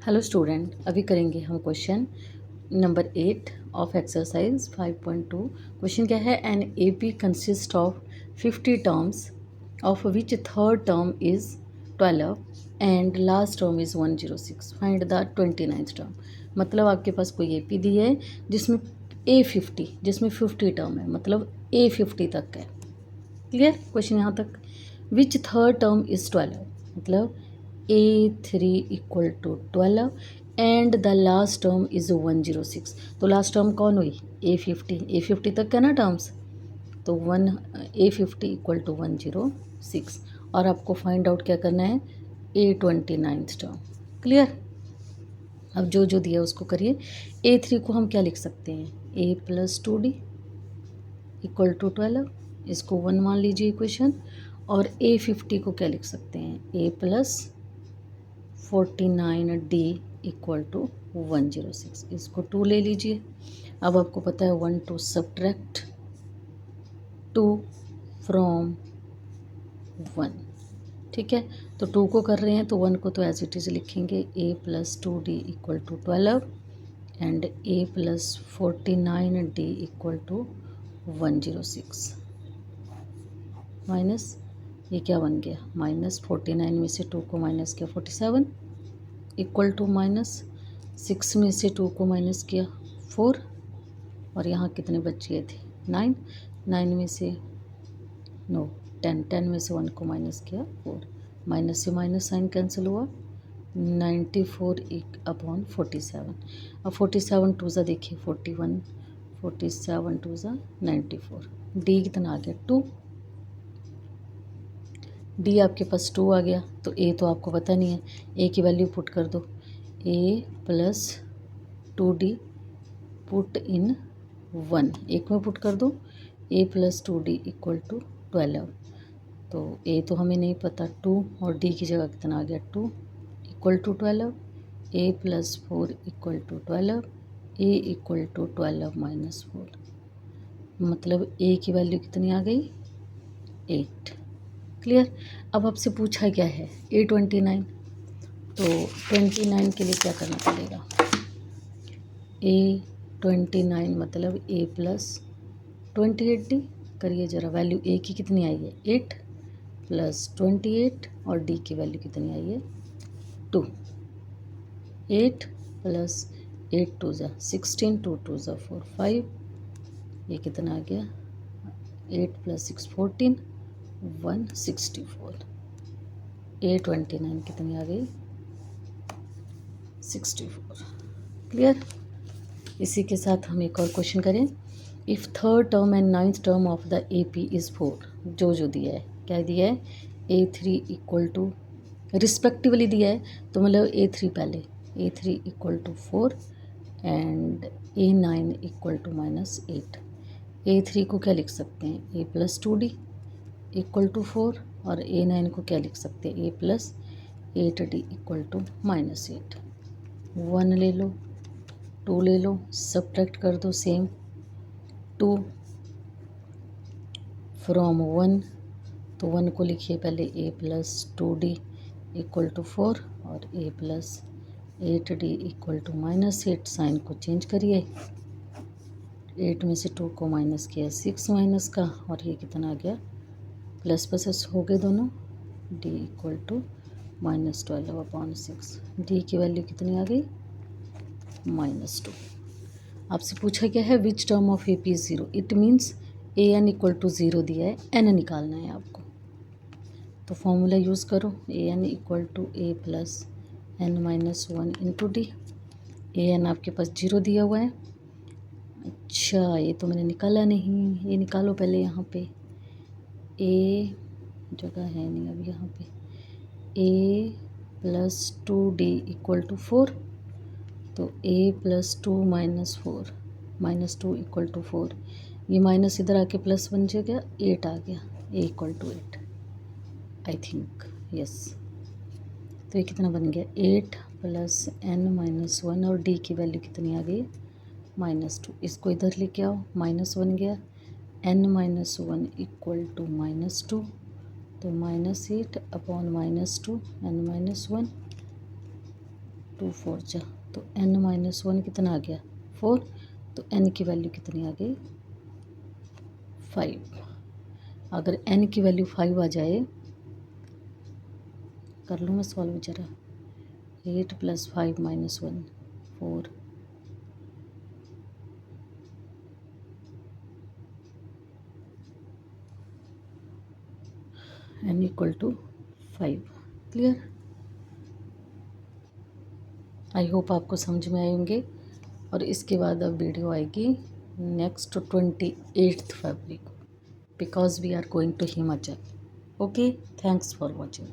Hello student, अभी करेंगे हम question number 8 of exercise 5.2। Question क्या है? An AP consist of 50 terms of which third term is 12 and last term is 106। Find the 29th term. मतलब आपके पास कोई AP दी है जिसमें A50 जिसमें 50 टर्म है, मतलब A50 तक है। क्लियर क्वेश्चन यहाँ तक। विच थर्ड टर्म इज़ 12, मतलब A3 equal to 12 and the last term is 106। तो लास्ट टर्म कौन हुई? A50 तक है ना टर्म्स, तो A50 इक्वल टू 106। और आपको फाइंड आउट क्या करना है? A29th term. क्लियर। अब जो जो दिया उसको करिए। A3 को हम क्या लिख सकते हैं? A+2D इक्वल टू 12, इसको 1 मान लीजिए इक्वेशन। और A50 को क्या लिख सकते हैं? A+49D इक्वल टू 106, इसको 2 ले लीजिए। अब आपको पता है 1 to सब्ट्रैक्ट 2 फ्रॉम 1। ठीक है, तो 2 को कर रहे हैं तो 1 को तो एज इट इज़ लिखेंगे। A+2D इक्वल टू 12 एंड A+49D इक्वल टू 106 माइनस ये क्या बन गया? -49 में से 2 को माइनस किया 47 इक्वल टू -6 में से 2 को माइनस किया 4, और यहाँ कितने बचे थे? 9। 9 में से 10 में से 1 को माइनस किया 4, माइनस से माइनस साइन कैंसिल हुआ। 94/47। अब 47 टू ज़ा देखिए 41, 47 टू ज़ा 94। डी कितना आ गया? 2। डी आपके पास 2 आ गया, तो ए तो आपको पता नहीं है, ए की वैल्यू पुट कर दो। A+2D पुट इन 1, एक में पुट कर दो। A+2D इक्वल टू 12, तो ए तो हमें नहीं पता 2, और डी की जगह कितना आ गया? 2 equal to 12। A+4 equal to 12, A equal to 12 minus 4, मतलब ए की वैल्यू कितनी आ गई? 8। क्लियर। अब आपसे पूछा क्या है? A29, तो 29 के लिए क्या करना पड़ेगा? A29 मतलब A+28D। करिए ज़रा, वैल्यू ए की कितनी आई है? 8 + 28, और डी की वैल्यू कितनी आई है? 2। 8 + 8 2 ज़ा 16, 2 2 ज़ा 4 5, ये कितना आ गया? 8 + 6 14, 164। A29 कितनी आ गई? 64। क्लियर। इसी के साथ हम एक और क्वेश्चन करें। If third term and 9th term of the AP is 4, जो जो दिया है, क्या दिया है? A3 इक्वल टू रिस्पेक्टिवली दिया है, तो मतलब A3 पहले, A3 equal to 4 and A9 equal to -8। A3 को क्या लिख सकते हैं? A+2D इक्वल टू 4, और A9 को क्या लिख सकते हैं? A+8D equal to -8। 1 ले लो, 2 ले लो, सब्ट्रैक्ट कर दो सेम। 2 फ्रॉम 1, तो 1 को लिखिए पहले A+2D इक्वल टू 4, और A+8D इक्वल टू -8। साइन को चेंज करिए, 8 में से 2 को माइनस किया 6 माइनस का, और ये कितना आ गया? प्लस प्लस हो गए दोनों। D equal to -12/6। डी की वैल्यू कितनी आ गई? -2। आपसे पूछा क्या है? Which term of AP is 0। It means AN equal to 0 दिया है, N निकालना है आपको, तो फॉर्मूला यूज़ करो। AN equal to A+N-1 into D. AN आपके पास 0 दिया हुआ है। अच्छा, ये तो मैंने निकाला नहीं, ये निकालो पहले। यहाँ पे A जगह है नहीं अब, यहाँ पे A+2D इक्वल टू 4, तो A+2 - 4 -2 इक्वल टू 4, ये माइनस इधर आके प्लस बन जाएगा, 8 आ गया। A equal to 8, I think, yes. तो ये कितना बन गया? 8 + N-1, और D की वैल्यू कितनी आ गई? -2। इसको इधर लेके आओ, माइनस बन गया। N-1 इक्वल टू -2, तो -8/-2 N-1, 2 4 जा तो n-1 कितना आ गया 4, तो n की वैल्यू कितनी आ गई 5। अगर n की वैल्यू 5 आ जाए, कर लूँ मैं सॉल्व जरा। 8 + 5 - 1 4, n = 5। क्लियर? आई होप आपको समझ में आए होंगे। और इसके बाद अब वीडियो आएगी नेक्स्ट 28 फरवरी को, because we are going to Himachal. Okay, thanks for watching.